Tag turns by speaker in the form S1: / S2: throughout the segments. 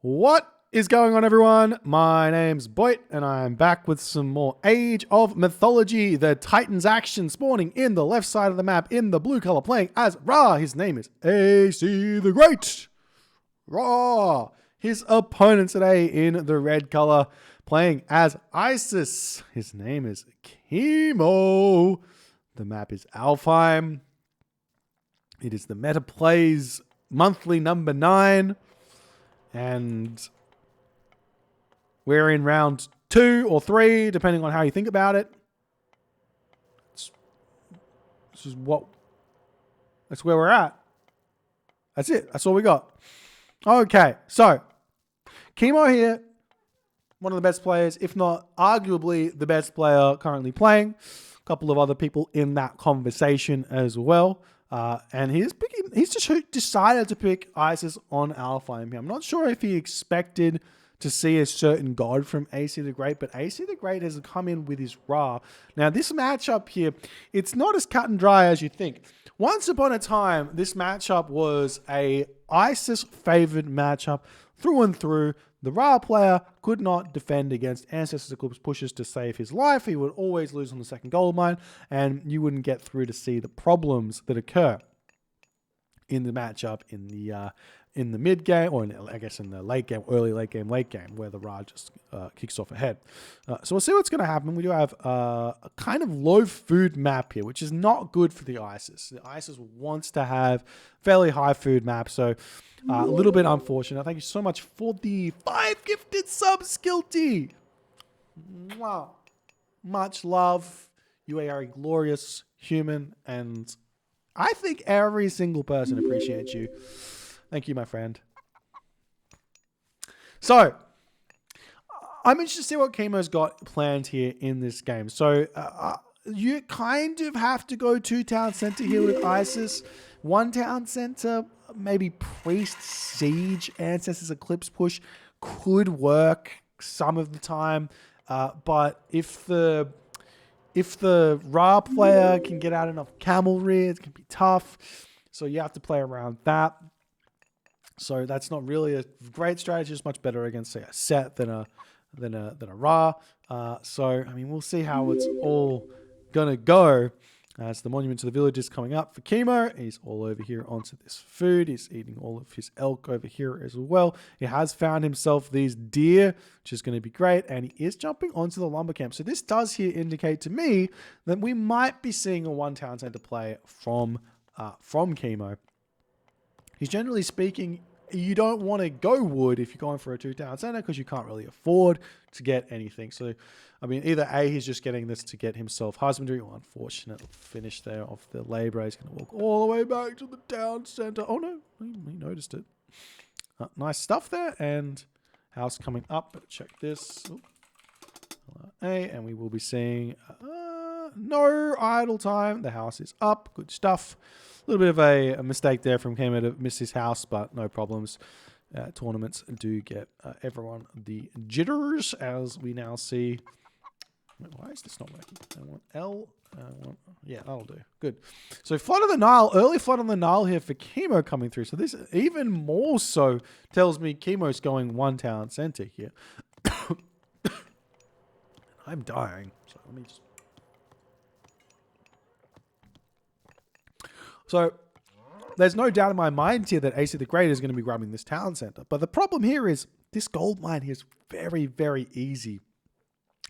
S1: What is going on, everyone? My name's Boit, and I'm back with some more Age of Mythology. The Titans action spawning in the left side of the map in the blue color, playing as Ra. His name is AC the Great. Ra. His opponent today in the red color, playing as Isis. His name is Kimo. The map is Alfheim. It is the Meta Plays monthly number 9. And we're in round 2 or 3, depending on how you think about it. That's where we're at. That's it. That's all we got. Okay, so Kimo here, one of the best players, if not arguably the best player currently playing. A couple of other people in that conversation as well. And he's just decided to pick Isis on Alfheim here. I'm not sure if he expected to see a certain god from AC the Great, but AC the Great has come in with his Ra. Now, this matchup here, it's not as cut and dry as you think. Once upon a time, this matchup was a Isis-favored matchup through and through. The Ra player could not defend against Ancestors Eclipse pushes to save his life. He would always lose on the second gold mine, and you wouldn't get through to see the problems that occur in the matchup in the mid game, or I guess in the late game, early late game, where the Ra just kicks off ahead. So we'll see what's going to happen. We do have a kind of low food map here, which is not good for the Isis. The Isis wants to have fairly high food map, so a little bit unfortunate. Thank you so much for the 5 gifted subs, Skilty. Wow. Much love. You are a glorious human, and I think every single person appreciates you. Thank you, my friend. So, I'm interested to see what Kimo's got planned here in this game. So, you kind of have to go 2 town center here with Isis. 1 town center, maybe Priest, Siege, Ancestors Eclipse push could work some of the time. But if the Ra player can get out enough cavalry, it can be tough. So you have to play around that. So that's not really a great strategy. It's much better against, say, a Set than a Ra. So I mean, we'll see how it's all gonna go. As the Monument to the Village is coming up for Kimo, he's all over here onto this food. He's eating all of his elk over here as well. He has found himself these deer, which is going to be great, and he is jumping onto the lumber camp. So this does here indicate to me that we might be seeing a 1 town center play from Kimo. He's generally speaking, you don't want to go wood if you're going for a 2 town center because you can't really afford to get anything. So, I mean, either A, he's just getting this to get himself husbandry, or unfortunate finish there of the labor. He's going to walk all the way back to the town center. Oh no, he noticed it. Nice stuff there, and house coming up. Better check this. A, and we will be seeing no idle time. The house is up. Good stuff. A little bit of a mistake there from Kimo to miss his house, but no problems. Tournaments do get everyone the jitters, as we now see. Wait, why is this not working? I want L. Yeah, that'll do. Good. So Flood of the Nile, early Flood on the Nile here for Kimo coming through. So this even more so tells me Kimo's going 1 town center here. I'm dying. So let me just... So there's no doubt in my mind here that AC the Great is going to be grabbing this town center. But the problem here is this gold mine here is very, very easy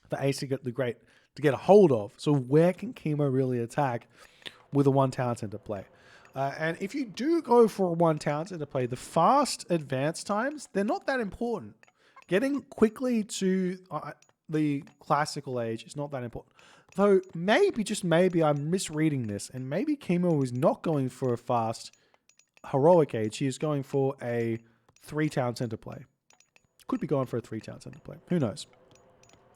S1: for AC the Great to get a hold of. So where can Kimo really attack with a 1 town center play? And if you do go for a 1 town center play, the fast advance times, they're not that important. Getting quickly to the classical age is not that important. Though maybe, just maybe, I'm misreading this, and maybe Kimo is not going for a fast heroic age. He is going for a 3 town center play. Could be going for a 3 town center play. Who knows?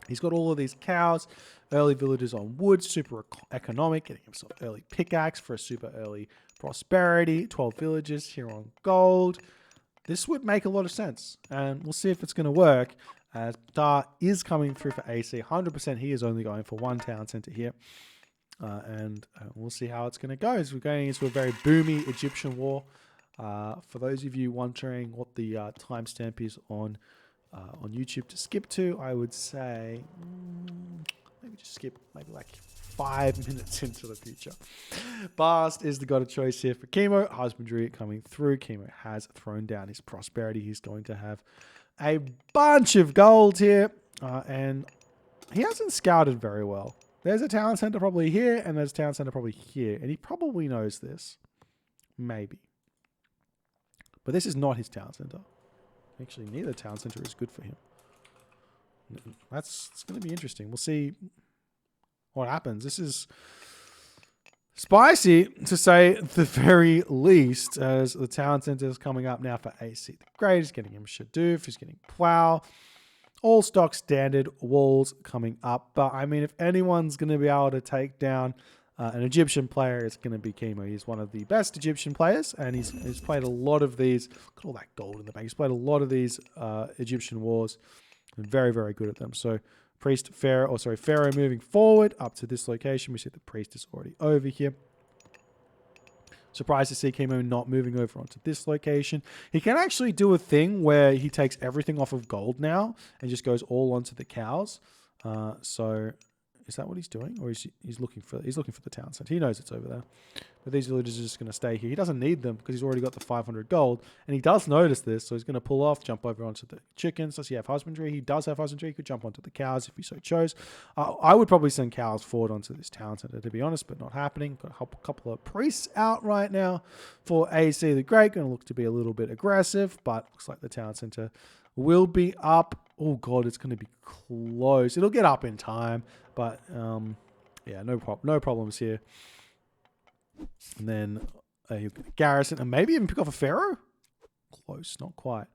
S1: He's got all of these cows, early villagers on wood, super economic, getting himself early pickaxe for a super early prosperity, 12 villages here on gold. This would make a lot of sense, and we'll see if it's going to work. As Dar is coming through for AC, 100% he is only going for 1 town center here. And we'll see how it's going to go. As we're going into a very boomy Egyptian war. For those of you wondering what the timestamp is on YouTube to skip to, I would say maybe just skip maybe like 5 minutes into the future. Bast is the god of choice here for Kimo. Husbandry coming through. Kimo has thrown down his prosperity. He's going to have a bunch of gold here, and he hasn't scouted very well. There's a town center probably here, and there's a town center probably here, and he probably knows this. Maybe. But this is not his town center. Actually, neither town center is good for him. It's going to be interesting. We'll see what happens. This is spicy, to say the very least, as the town center is coming up now for AC the Great. He's getting him Shadoof. He's getting Plow. All stock standard walls coming up. But, I mean, if anyone's going to be able to take down an Egyptian player, it's going to be Kimo. He's one of the best Egyptian players, and he's played a lot of these. Look at all that gold in the bank. He's played a lot of these Egyptian wars, and very, very good at them. So, Pharaoh moving forward up to this location. We see the priest is already over here. Surprised to see Kimo not moving over onto this location. He can actually do a thing where he takes everything off of gold now and just goes all onto the cows. So is that what he's doing? Or is he's looking for the town center? He knows it's over there. But these villagers are just going to stay here. He doesn't need them because he's already got the 500 gold. And he does notice this, so he's going to pull off, jump over onto the chickens. Does he have husbandry? He does have husbandry. He could jump onto the cows if he so chose. I would probably send cows forward onto this town center, to be honest, but not happening. Got a couple of priests out right now for AC the Great. Going to look to be a little bit aggressive, but looks like the town center will be up. Oh, God, it's going to be close. It'll get up in time, but yeah, no problems here. And then you garrison, and maybe even pick off a pharaoh. Close, not quite.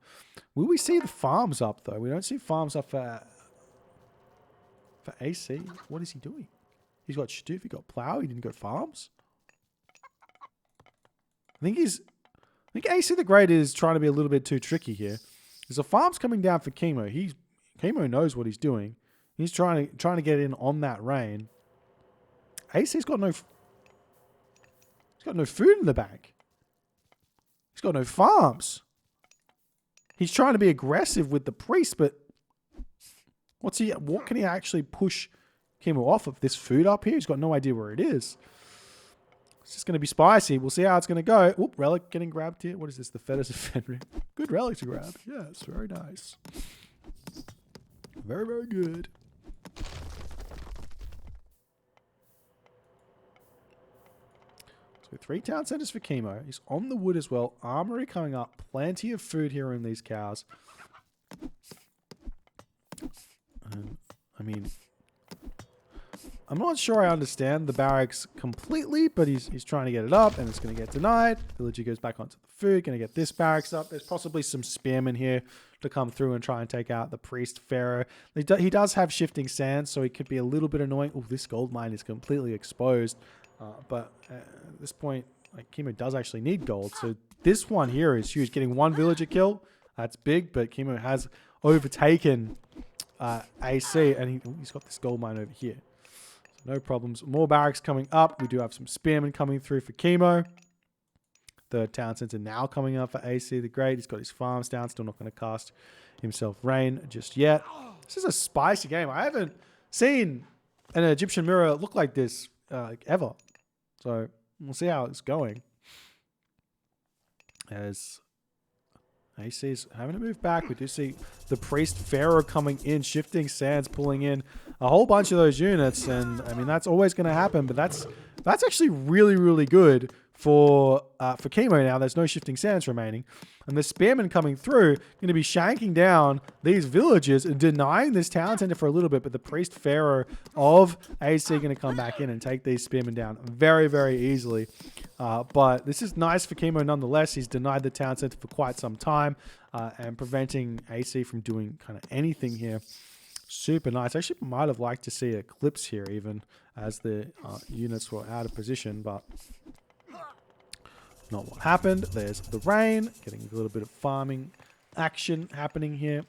S1: Will we see the farms up though? We don't see farms up for AC. What is he doing? He's got Shadoof, he got plow. He didn't go farms. I think AC the Great is trying to be a little bit too tricky here. There's a farm's coming down for Kimo. Kimo knows what he's doing. He's trying to get in on that rain. AC's got no. He's got no food in the bank. He's got no farms. He's trying to be aggressive with the priest, but what can he actually push Kimo off of? This food up here? He's got no idea where it is. It's just going to be spicy. We'll see how it's going to go. Oop, relic getting grabbed here. What is this? The feathers of Fenrir. Good relic to grab. Yes, very nice. Very, very good. So 3 town centers for Kimo. He's on the wood as well. Armory coming up. Plenty of food here in these cows. I mean, I'm not sure I understand the barracks completely, but he's trying to get it up, and it's going to get denied. Villager goes back onto the food. Going to get this barracks up. There's possibly some spearmen here to come through and try and take out the priest pharaoh. He does have shifting sands, so he could be a little bit annoying. Oh, this gold mine is completely exposed. But at this point, like, Kimo does actually need gold. So this one here is huge. Getting 1 villager kill, that's big. But Kimo has overtaken AC, and he's got this gold mine over here. So no problems. More barracks coming up. We do have some spearmen coming through for Kimo. The town center now coming up for AC the Great. He's got his farms down. Still not going to cast himself rain just yet. This is a spicy game. I haven't seen an Egyptian mirror look like this ever. So we'll see how it's going. As AC's having to move back. We do see the priest pharaoh coming in, shifting sands, pulling in a whole bunch of those units. And I mean, that's always going to happen, but that's actually really, really good for Kimo now. There's no shifting sands remaining. And the spearmen coming through going to be shanking down these villagers and denying this town center for a little bit. But the priest pharaoh of AC going to come back in and take these spearmen down very, very easily. But this is nice for Kimo nonetheless. He's denied the town center for quite some time and preventing AC from doing kind of anything here. Super nice. I actually might have liked to see a eclipse here even as the units were out of position, but not what happened. There's the rain, getting a little bit of farming action happening here.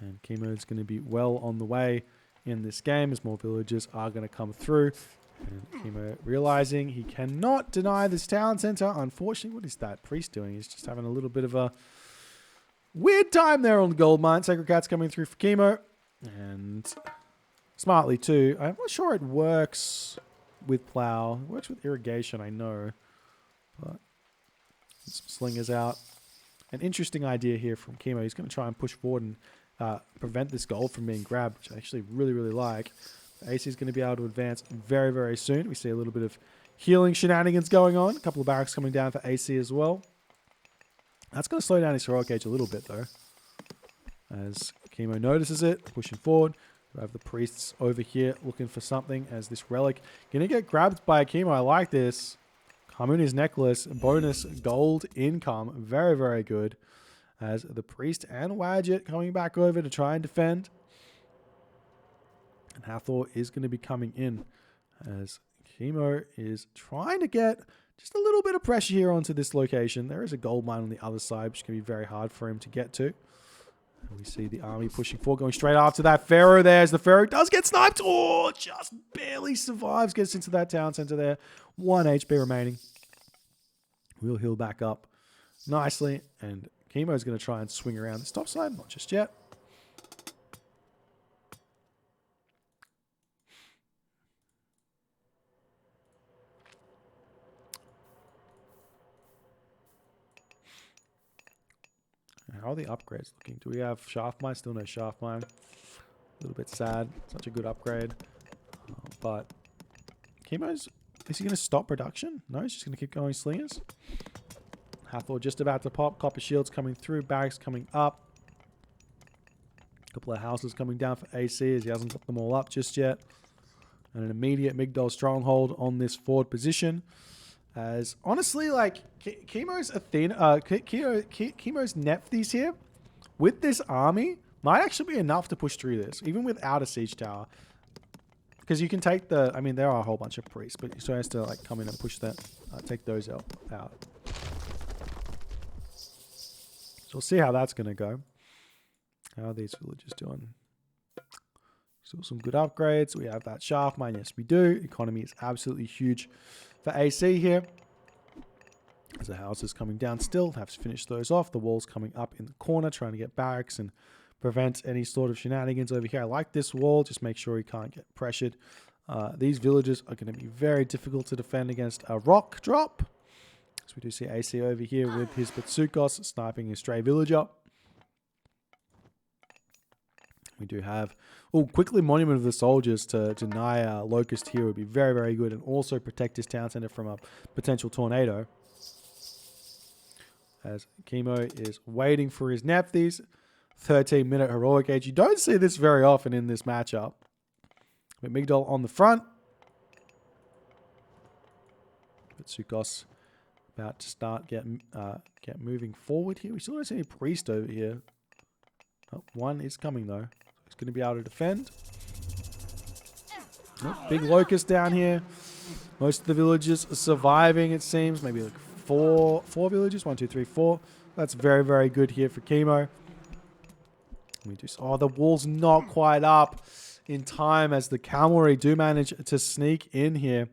S1: And Kimo is going to be well on the way in this game as more villagers are going to come through. And Kimo realizing he cannot deny this town center. Unfortunately, what is that priest doing? He's just having a little bit of a weird time there on the gold mine. Sacred Cat's coming through for Kimo. And smartly too. I'm not sure it works with plow. It works with irrigation, I know. But some slingers out. An interesting idea here from Kimo. He's going to try and push forward and prevent this gold from being grabbed, which I actually really, really like. AC is going to be able to advance very, very soon. We see a little bit of healing shenanigans going on. A couple of barracks coming down for AC as well. That's going to slow down his heroic age a little bit, though. As Kimo notices it, pushing forward. We have the priests over here looking for something as this relic. Going to get grabbed by Kimo. I like this. Harmonious necklace, bonus gold income. Very, very good. As the priest and Wadjet coming back over to try and defend. And Hathor is going to be coming in as Kimo is trying to get just a little bit of pressure here onto this location. There is a gold mine on the other side, which can be very hard for him to get to. And we see the army pushing forward, going straight after that Pharaoh there as the Pharaoh does get sniped. Oh, just barely survives, gets into that town center there. 1 HP remaining. We'll heal back up nicely. And Kimo's going to try and swing around the top side. Not just yet. How are the upgrades looking? Do we have shaft mine? Still no shaft mine. A little bit sad. Such a good upgrade. But Kimo's... Is he going to stop production? No, he's just going to keep going slingers. Hathor just about to pop. Copper shields coming through. Barracks coming up. A couple of houses coming down for AC as he hasn't got them all up just yet. And an immediate Migdol stronghold on this forward position. As honestly, like Kimo's Athena, Kimo's Nephthys here with this army might actually be enough to push through this, even without a siege tower. Because you can take the, I mean, there are a whole bunch of priests, but he still has to like come in and push that, take those out. So we'll see how that's going to go. How are these villagers doing? Still some good upgrades. We have that shaft mine. Yes, we do. Economy is absolutely huge for AC here. As the houses coming down still, have to finish those off. The walls coming up in the corner, trying to get barracks and prevent any sort of shenanigans over here. I like this wall. Just make sure he can't get pressured. These villages are going to be very difficult to defend against a rock drop. So we do see AC over here with his Batsukos sniping a stray villager. We do have... Oh, quickly Monument of the Soldiers to deny Locust here would be very, very good. And also protect his town center from a potential tornado. As Kimo is waiting for his Nephthys. 13-minute heroic age. You don't see this very often in this matchup. But Migdol on the front. But Sukos about to start get moving forward here. We still don't see any priest over here. Oh, one is coming though. He's going to be able to defend. Oh, big locust down here. Most of the villages are surviving, it seems. Maybe like four villages. 1, 2, 3, 4. That's very, very good here for Kimo. We do. Oh, the wall's not quite up in time as the cavalry do manage to sneak in here.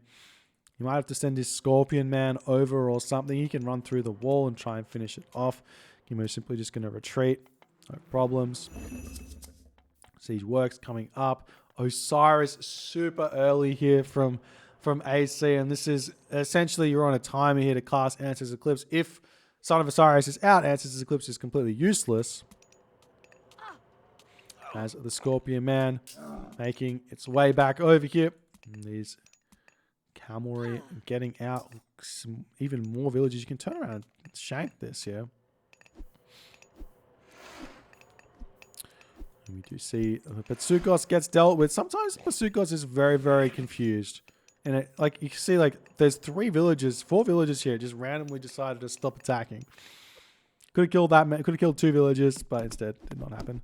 S1: He might have to send his Scorpion Man over or something. He can run through the wall and try and finish it off. Kimo's simply just going to retreat. No problems. Siege works coming up. Osiris super early here from AC. And this is essentially you're on a timer here to cast Answer's Eclipse. If Son of Osiris is out, Answer's Eclipse is completely useless. As the Scorpion Man making its way back over here. And these cavalry getting out some even more villages. You can turn around and shank this here. And we do see Batsukos gets dealt with. Sometimes Batsukos is very, very confused. And it, like you can see, like there's 4 villages here just randomly decided to stop attacking. Could have killed that man, could have killed 2 villages, but instead did not happen.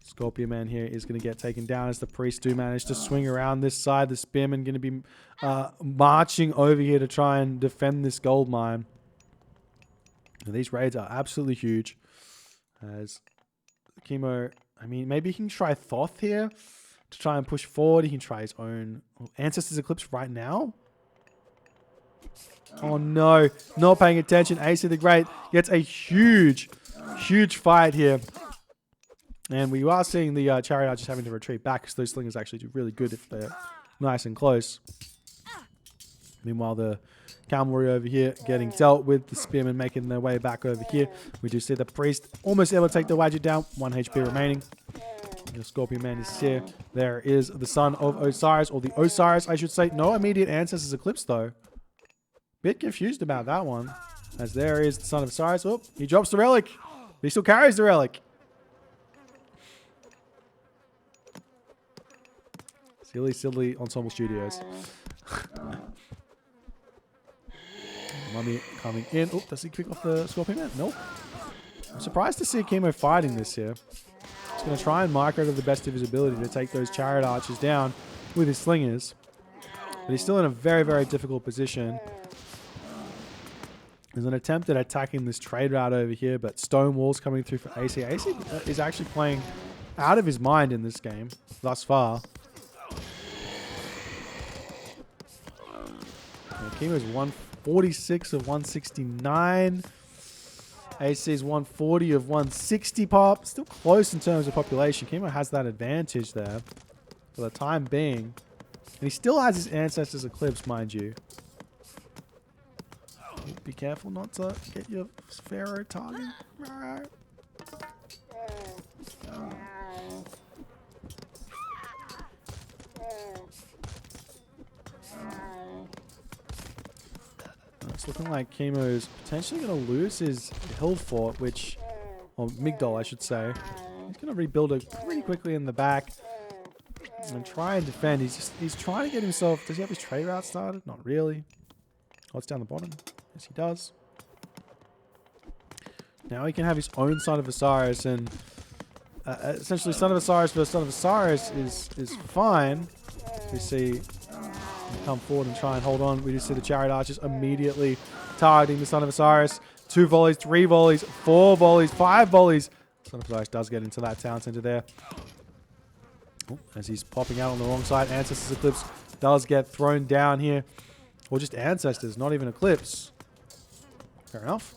S1: Scorpion Man here is going to get taken down as the priests do manage to swing around this side. The Spearman going to be marching over here to try and defend this gold mine. And these raids are absolutely huge. As Kimo, I mean, maybe he can try Thoth here. to try and push forward. He can try his own Ancestors Eclipse right now. Oh no, not paying attention. AC the Great gets a huge fight here. And we are seeing the Chariot Archers having to retreat back because those slingers actually do really good if they're nice and close. Meanwhile, the cavalry over here getting dealt with. The spearmen making their way back over here. We do see the priest almost able to take the Wadget down. 1 HP remaining. The Scorpion Man is here. There is the son of Osiris, or the Osiris, I should say. No immediate Ancestors Eclipse, though. Bit confused about that one. As there is the son of Osiris. Oh, he drops the relic. He still carries the relic. Silly Ensemble Studios. Mummy coming in. Oh, does he kick off the Scorpion Man? Nope. I'm surprised to see Kimo fighting this here. He's going to try and micro to the best of his ability to take those Chariot Archers down with his slingers. But he's still in a very difficult position. There's an attempt at attacking this trade route over here, but stone walls coming through for AC. AC is actually playing out of his mind in this game thus far. Kimo's 146 of 169. AC is 140 of 160 pop. Still close in terms of population. Kimo has that advantage there for the time being. And he still has his Ancestors Eclipse, mind you. Be careful not to get your Pharaoh target. Alright. It's looking like Kimo's potentially going to lose his hill fort, which, or Migdol, I should say. He's going to rebuild it pretty quickly in the back and try and defend. He's trying to get himself. Does he have his trade route started? Not really. Oh, it's down the bottom. Yes, he does. Now he can have his own Son of Osiris, and essentially Son of Osiris versus Son of Osiris is fine. We see come forward and try and hold on. We just see the Chariot Archers immediately targeting the Son of Osiris. 2 volleys, 3 volleys, 4 volleys, 5 volleys. Son of Osiris does get into that town center there. Oh, as he's popping out on the wrong side. Ancestors Eclipse does get thrown down here. Or just Ancestors, not even Eclipse. Fair enough.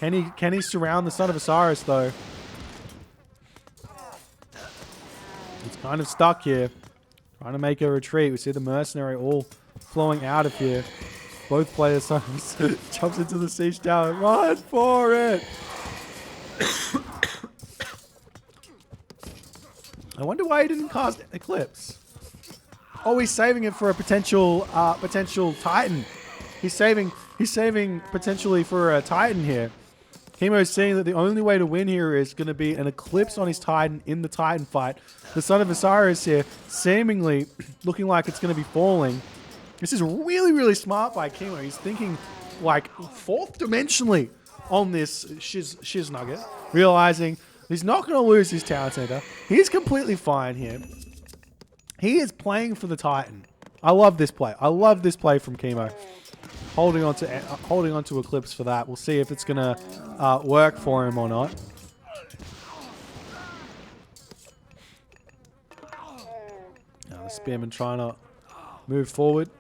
S1: Can he surround the Son of Osiris, though? He's kind of stuck here. Trying to make a retreat. We see the mercenary all flowing out of here. Both players jumps into the siege tower. Run for it! I wonder why he didn't cast Eclipse. Oh, he's saving it for a potential Titan. He's saving potentially for a Titan here. Kimo's saying that the only way to win here is going to be an Eclipse on his Titan in the Titan fight. The Son of Osiris here seemingly looking like it's going to be falling. This is really smart by Kimo. He's thinking like 4th dimensionally on this shiz nugget, realizing he's not going to lose his town center. He's completely fine here. He is playing for the Titan. I love this play. I love this play from Kimo. Holding on to Eclipse for that. We'll see if it's gonna work for him or not. Now the Spearman trying to move forward,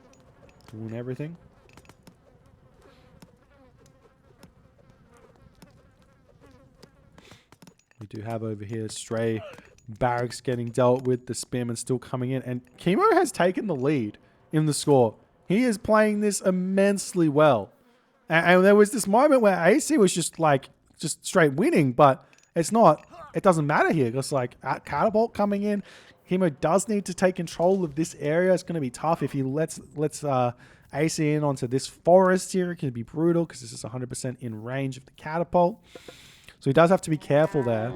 S1: doing everything. We do have over here Stray Barracks getting dealt with. The Spearman still coming in, and Kimo has taken the lead in the score. He is playing this immensely well. And there was this moment where AC was just straight winning, but it's not, it doesn't matter here. It's like Catapult coming in. Kimo does need to take control of this area. It's going to be tough if he lets AC in onto this forest here. It can be brutal because this is 100% in range of the Catapult. So he does have to be careful there.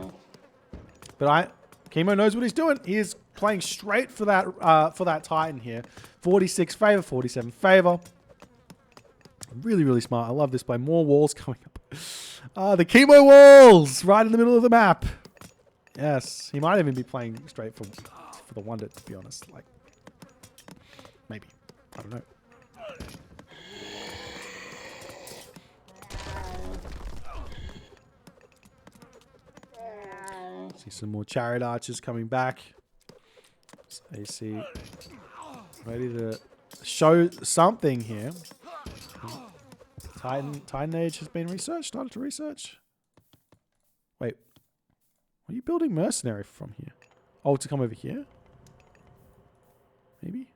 S1: But Kimo knows what he's doing. He is playing straight for that Titan here. 46 favor, 47 favor. Really smart. I love this play. More walls coming up. The Kimo walls right in the middle of the map. Yes, he might even be playing straight for the Wonder, to be honest. Like, maybe. I don't know. See some more Chariot Archers coming back. AC ready to show something here. Titan Age has been researched. Started to research. Wait. Are you building mercenary from here? Oh, to come over here? Maybe?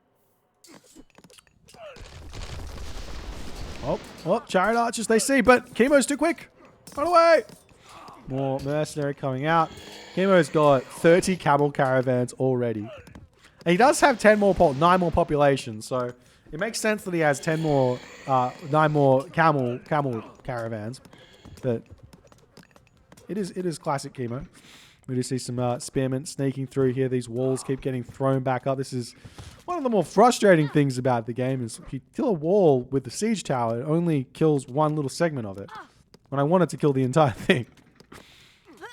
S1: Oh, chariot archers they see, but Kimo's too quick. Run away! More mercenary coming out. Kimo's got 30 camel caravans already. And he does have 9 more population, so it makes sense that he has 9 more camel caravans. But it is classic Kimo. We do see some spearmen sneaking through here. These walls keep getting thrown back up. This is one of the more frustrating things about the game is if you kill a wall with the siege tower, it only kills one little segment of it. When I wanted to kill the entire thing.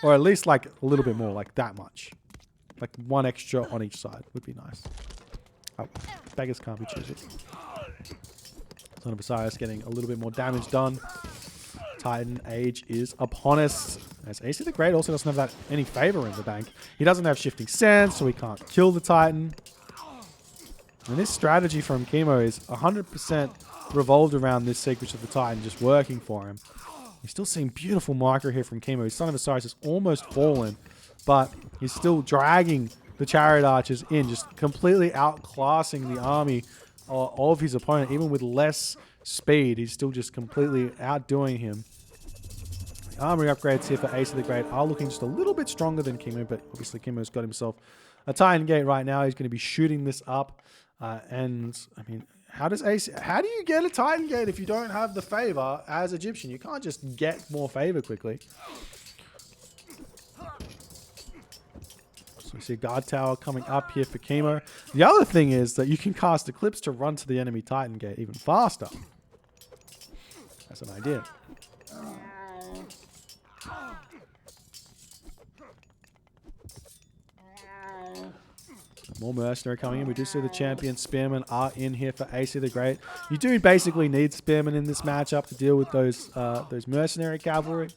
S1: Or at least like a little bit more, like that much. Like one extra on each side would be nice. Oh, beggars can't be choosers. Son of Osiris getting a little bit more damage done. Titan Age is upon us. As AC the Great also doesn't have any favor in the bank. He doesn't have shifting sands, so he can't kill the Titan. And this strategy from Kimo is 100% revolved around this Secrets of the Titan just working for him. You're still seeing beautiful micro here from Kimo. His Son of Osiris has almost fallen, but he's still dragging the chariot archers in, just completely outclassing the army of his opponent, even with less speed. He's still just completely outdoing him. The armory upgrades here for Ace of the Great are looking just a little bit stronger than Kimo, but obviously Kimo's got himself a Titan Gate right now. He's going to be shooting this up. And, I mean, how do you get a Titan Gate if you don't have the favor as Egyptian? You can't just get more favor quickly. So we see a guard tower coming up here for Kimo. The other thing is that you can cast Eclipse to run to the enemy Titan Gate even faster. That's an idea. More mercenary coming in. We do see the champion spearmen are in here for AC the Great. You do basically need spearmen in this matchup to deal with those mercenary cavalry.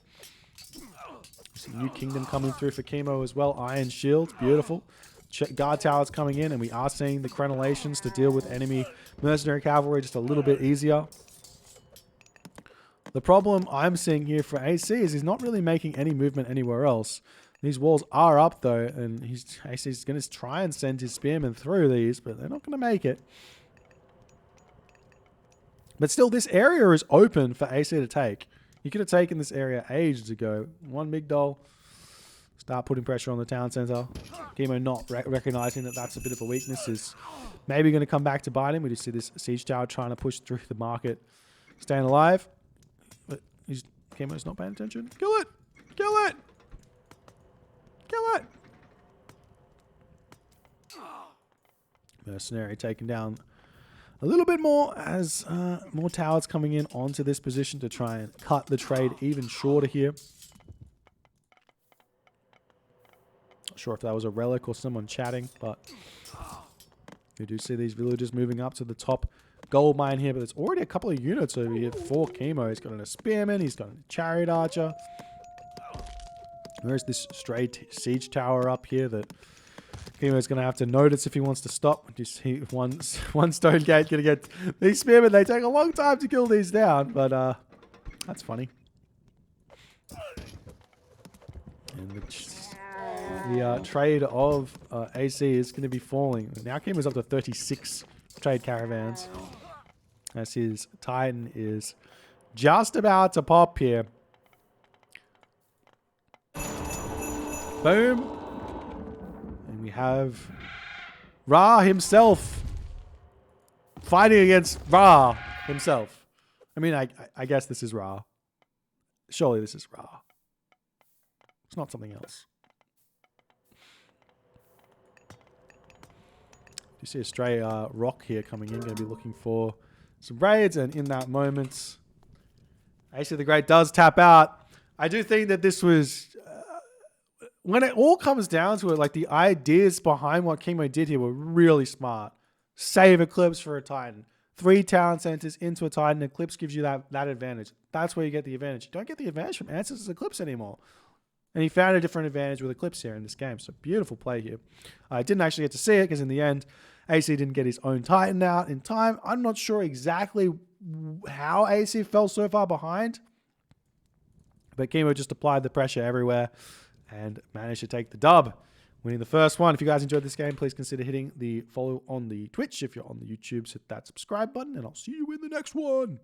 S1: See New Kingdom coming through for Kimo as well. Iron Shield, beautiful. Guard towers coming in, and we are seeing the crenellations to deal with enemy mercenary cavalry just a little bit easier. The problem I'm seeing here for AC is he's not really making any movement anywhere else. These walls are up though, and AC's going to try and send his spearmen through these, but they're not going to make it. But still, this area is open for AC to take. He could have taken this area ages ago. One Migdol. Start putting pressure on the town center. Kimo not recognizing that that's a bit of a weakness is maybe going to come back to bite him. We just see this siege tower trying to push through the market. Staying alive. But Kimo's not paying attention. Kill it! Kill it! Kill it! Mercenary taken down a little bit more as more towers coming in onto this position to try and cut the trade even shorter here. Not sure if that was a relic or someone chatting, but we do see these villagers moving up to the top gold mine here, but there's already a couple of units over here for Kimo. He's got a spearman, he's got a chariot archer. There's this straight siege tower up here that Kimo's going to have to notice if he wants to stop. You see one stone gate going to get... These spearmen, they take a long time to kill these down, but that's funny. And the trade of AC is going to be falling. Now Kimo's up to 36 trade caravans. As his Titan is just about to pop here. Boom. And we have Ra himself fighting against Ra himself. I mean, I guess this is Ra. Surely this is Ra. It's not something else. You see a stray rock here coming in. Going to be looking for some raids. And in that moment, AC the Great does tap out. I do think that this was... when it all comes down to it, like the ideas behind what Kimo did here were really smart. Save Eclipse for a Titan. 3 town centers into a Titan. Eclipse gives you that advantage. That's where you get the advantage. You don't get the advantage from Ancestors Eclipse anymore. And he found a different advantage with Eclipse here in this game. So beautiful play here. I didn't actually get to see it because in the end, AC didn't get his own Titan out in time. I'm not sure exactly how AC fell so far behind. But Kimo just applied the pressure everywhere and managed to take the dub, winning the first one. If you guys enjoyed this game, please consider hitting the follow on the Twitch. If you're on the YouTube, hit that subscribe button, and I'll see you in the next one.